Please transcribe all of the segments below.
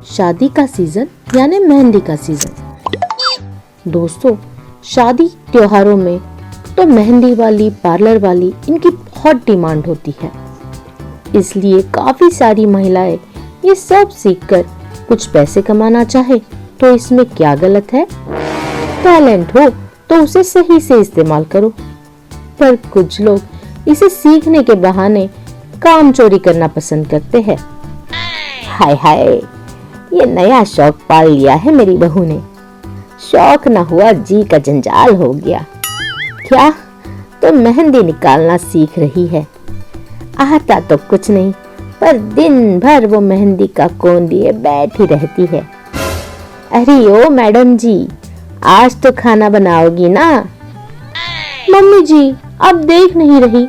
शादी का सीजन यानी मेहंदी का सीजन। दोस्तों, शादी त्योहारों में तो मेहंदी वाली, पार्लर वाली, इनकी बहुत डिमांड होती है। इसलिए काफी सारी महिलाएं ये सब सीखकर कुछ पैसे कमाना चाहे तो इसमें क्या गलत है। टैलेंट हो तो उसे सही से इस्तेमाल करो। पर कुछ लोग इसे सीखने के बहाने काम चोरी करना पसंद करते हैं। हाय हाय, ये नया शौक पाल लिया है मेरी बहू ने। शौक न हुआ जी का जंजाल हो गया। क्या तो मेहंदी निकालना सीख रही है। आता तो कुछ नहीं, पर दिन भर वो मेहंदी का कोन लिए बैठी रहती है। अरे ओ मैडम जी, आज तो खाना बनाओगी ना? मम्मी जी, आप देख नहीं रही,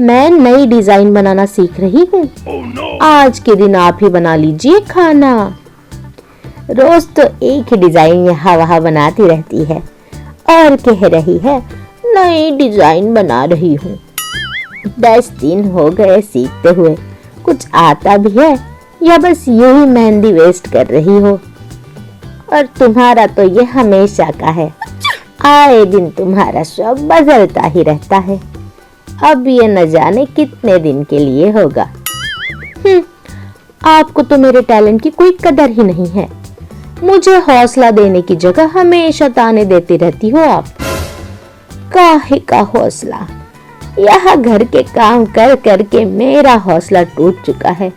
मैं नई डिजाइन बनाना सीख रही हूँ। आज के दिन आप ही बना लीजिए खाना। रोज तो एक ही डिजाइन यहाँ वहाँ बनाती रहती है और कह रही है नई डिजाइन बना रही हूँ। 10 दिन हो गए सीखते हुए, कुछ आता भी है या बस यूं ही मेहंदी वेस्ट कर रही हो? और तुम्हारा तो ये हमेशा का है, आए दिन तुम्हारा शौक बदलता ही रहता है। अब ये न जाने कितने दिन के लिए होगा। आपको तो मेरे टैलेंट की कोई कदर ही नहीं है। मुझे हौसला देने की जगह हमेशा ताने देती रहती हो आप। काहे का हौसला? यहाँ घर के काम कर कर के मेरा हौसला टूट चुका है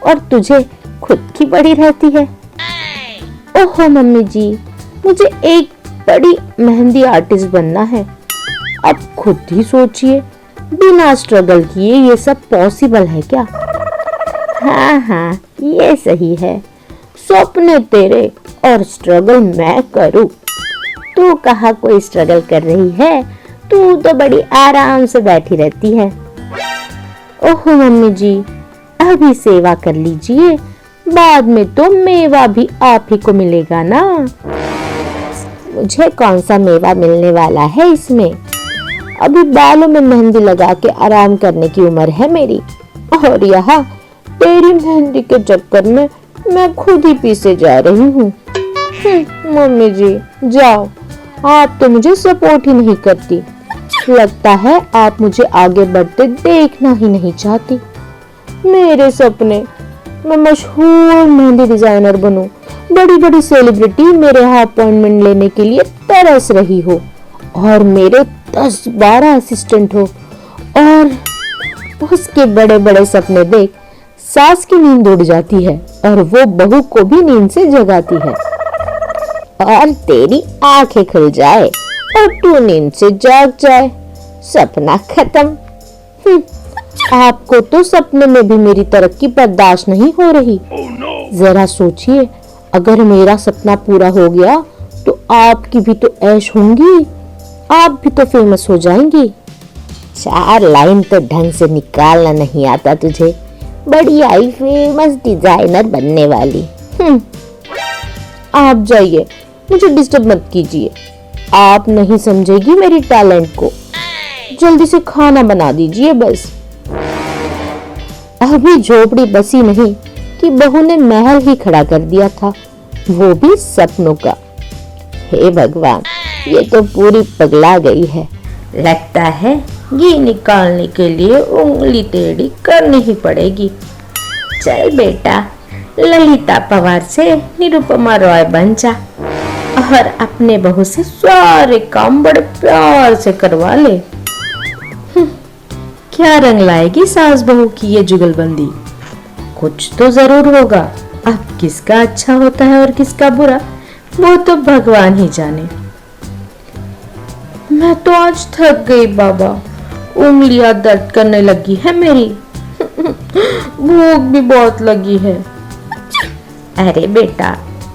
और तुझे खुद की पड़ी रहती है। ओहो मम्मी जी, मुझे एक बड़ी मेहंदी आर्टिस्ट बनना है। अब खुद ही सोचिए, बिना स्ट्रगल किए ये सब पॉसिबल है क्या? हाँ, ये सही है। सपने तेरे और स्ट्रगल मैं करूं। तू कहाँ कोई स्ट्रगल कर रही है? तू तो बड़ी आराम से बैठी रहती है। ओहो मम्मी जी, अभी सेवा कर लीजिए, बाद में तो मेवा भी आप ही को मिलेगा ना। मुझे कौन सा मेवा मिलने वाला है इसमें? अभी बालों में मेहंदी लगा के आराम करने की उम्र है मेरी, और यहाँ तेरी मेहंदी के चक्कर में मैं खुद ही पीसे जा रही हूँ। मम्मी जी जाओ, आप तो मुझे सपोर्ट ही नहीं करती। लगता है आप मुझे आगे बढ़ते देखना ही नहीं चाहती। मेरे सपने, मैं मशहूर मेहंदी डिजाइनर बनूं, बड़ी बड़ी सेलिब्रिटी मेरे यहाँ अपॉइंटमेंट लेने के लिए तरस रही हो और मेरे 10-12 असिस्टेंट हो, और उसके बड़े बड़े सपने देख सास की नींद उड़ जाती है और वो बहू को भी नींद से जगाती है, और तेरी आंखें खुल जाए और तू नींद से जाग जाए। सपना खत्म। आपको तो सपने में भी मेरी तरक्की बर्दाश्त नहीं हो रही। जरा सोचिए, अगर मेरा सपना पूरा हो गया तो आपकी भी तो ऐश होंगी, आप भी तो फेमस हो जाएंगी। 4 लाइन तो ढंग से निकालना नहीं आता तुझे, बड़ी आई फेमस डिजाइनर बनने वाली। आप जाइए, मुझे डिस्टर्ब मत कीजिए। आप नहीं समझेगी मेरी टैलेंट को। जल्दी से खाना बना दीजिए बस। अभी झोपड़ी बसी नहीं कि बहू ने महल ही खड़ा कर दिया था, वो भी सपनों का। हे भगवान, ये तो पूरी पगला गई है। लगता है घी निकालने के लिए उंगली टेढ़ी करनी ही पड़ेगी। चल बेटा, ललिता पवार से निरुपमा रॉय बन जा और अपने बहू से सारे काम बड़े प्यार से करवा ले। क्या रंग लाएगी सास बहू की ये जुगलबंदी? कुछ तो जरूर होगा। अब किसका अच्छा होता है और किसका बुरा, वो तो भगवान ही जाने। मैं तो आज थक गई बाबा, उंगलियां दर्द करने लगी है मेरी। भूख भी बहुत लगी है। अरे बेटा,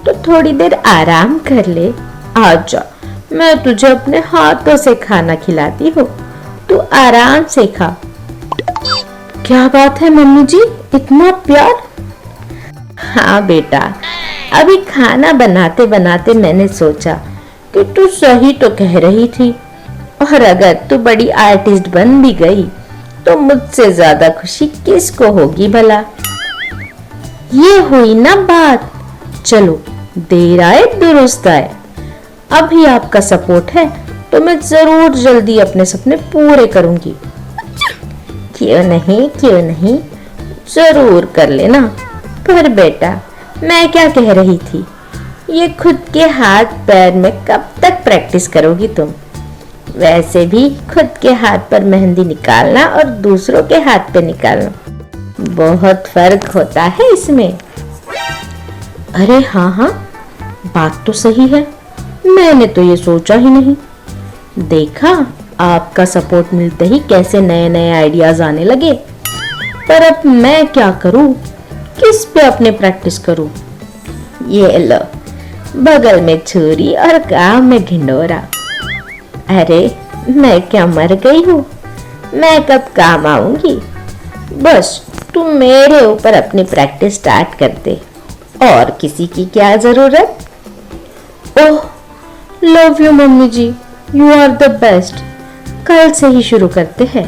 तो थोड़ी देर आराम कर ले। आजा, मैं तुझे अपने हाथों से खाना खिलाती हूँ, तू आराम से खा। क्या बात है मम्मी जी, इतना प्यार? हाँ बेटा, अभी खाना बनाते बनाते मैंने सोचा कि तू सही तो कह रही थी, और अगर तू बड़ी आर्टिस्ट बन भी गई तो मुझसे ज्यादा खुशी किसको होगी भला? ये हुई ना बात। चलो, देर आए दुरुस्त आए। अभी आपका सपोर्ट है तो मैं जरूर जल्दी अपने सपने पूरे करूंगी। क्यों नहीं, जरूर कर लेना। पर बेटा, मैं क्या कह रही थी, ये खुद के हाथ पैर में कब तक प्रैक्टिस करोगी तुम? वैसे भी खुद के हाथ पर मेहंदी निकालना और दूसरों के हाथ पे निकालना बहुत फर्क होता है इसमें। अरे हाँ, बात तो सही है। मैंने तो ये सोचा ही नहीं। देखा, आपका सपोर्ट मिलते ही कैसे नए नए आइडियाज आने लगे। पर अब मैं क्या करूं? किस पे अपने प्रैक्टिस करूं? ये लो, बगल में छुरी और काम में ढिंडोरा। अरे, मैं क्या मर गई हूँ? मैं कब काम आऊंगी? बस तुम मेरे ऊपर अपनी प्रैक्टिस स्टार्ट कर दे, और किसी की क्या जरूरत। Oh, love you mummy ji, you are the best. कल से ही शुरू करते हैं।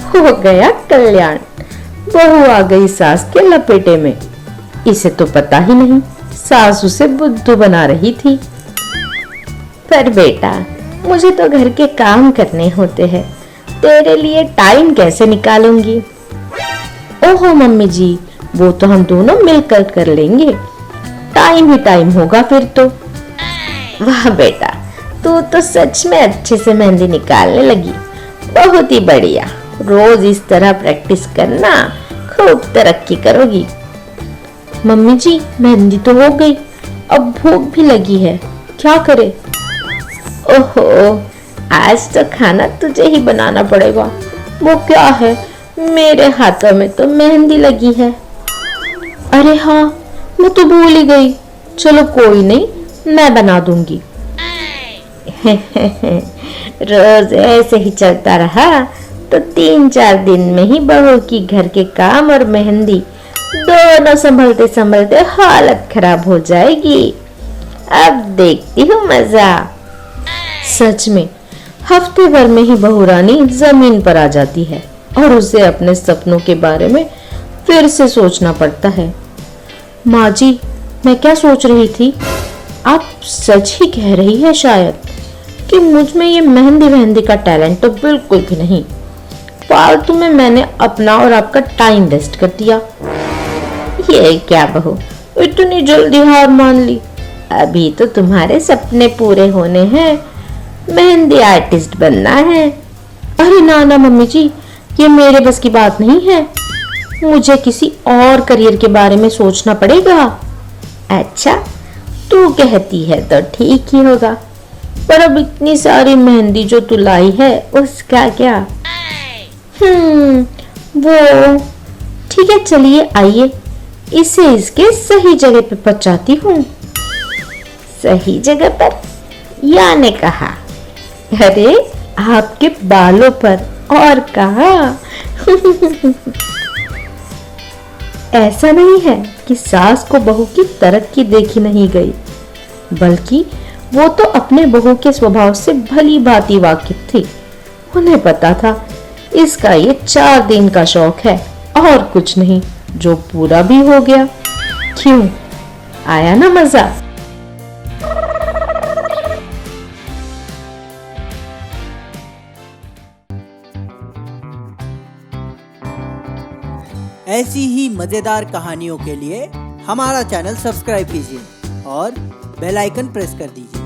हो गया कल्याण, बहू आ गई सास के लपेटे में। इसे तो पता ही नहीं सास उसे बुद्धू बना रही थी। पर बेटा, मुझे तो घर के काम करने होते हैं, तेरे लिए टाइम कैसे निकालूंगी? ओहो मम्मी जी, वो तो हम दोनों मिलकर कर लेंगे। टाइम ही टाइम होगा फिर तो। वाह बेटा, तू तो सच में अच्छे से मेहंदी निकालने लगी। बहुत ही बढ़िया। रोज इस तरह प्रैक्टिस करना, खूब तरक्की करोगी। मम्मी जी, मेहंदी तो हो गई, अब भूख भी लगी है, क्या करे? ओहो, आज तो खाना तुझे ही बनाना पड़ेगा। वो क्या है, मेरे हाथों में तो मेहंदी लगी है। अरे हाँ, मैं तो भूल ही गई। चलो कोई नहीं, मैं बना दूंगी। रोज ऐसे ही चलता रहा तो 3-4 दिन में ही बहू की घर के काम और मेहंदी दोनों संभलते संभलते हालत खराब हो जाएगी। अब देखती हूँ मजा। सच में हफ्ते भर में ही बहू रानी जमीन पर आ जाती है और उसे अपने सपनों के बारे में फिर से सोचना पड़ता है। माँ जी, मैं क्या सोच रही थी, आप सच ही कह रही है शायद कि मुझ में ये मेहंदी का टैलेंट तो बिल्कुल भी नहीं। फालतू में मैंने अपना और आपका टाइम वेस्ट कर दिया। ये क्या बहू, इतनी जल्दी हार मान ली? अभी तो तुम्हारे सपने पूरे होने हैं, मेहंदी आर्टिस्ट बनना है। अरे ना मम्मी जी, ये मेरे बस की बात नहीं है। मुझे किसी और करियर के बारे में सोचना पड़ेगा। अच्छा, तू कहती है तो ठीक ही होगा, पर अब इतनी सारी मेहंदी जो तू लाई है उसका क्या? वो ठीक है, चलिए आइए, इसे इसके सही जगह पे पहुंचाती हूँ। सही जगह पर? याने कहा? अरे, आपके बालों पर, और कहा। ऐसा नहीं है कि सास को बहू की तरक्की देखी नहीं गई, बल्कि वो तो अपने बहू के स्वभाव से भली भांति वाकिफ थी। उन्हें पता था इसका ये 4 दिन का शौक है और कुछ नहीं, जो पूरा भी हो गया। क्यों, आया ना मजा? ऐसी ही मजेदार कहानियों के लिए हमारा चैनल सब्सक्राइब कीजिए और बेल आइकन प्रेस कर दीजिए।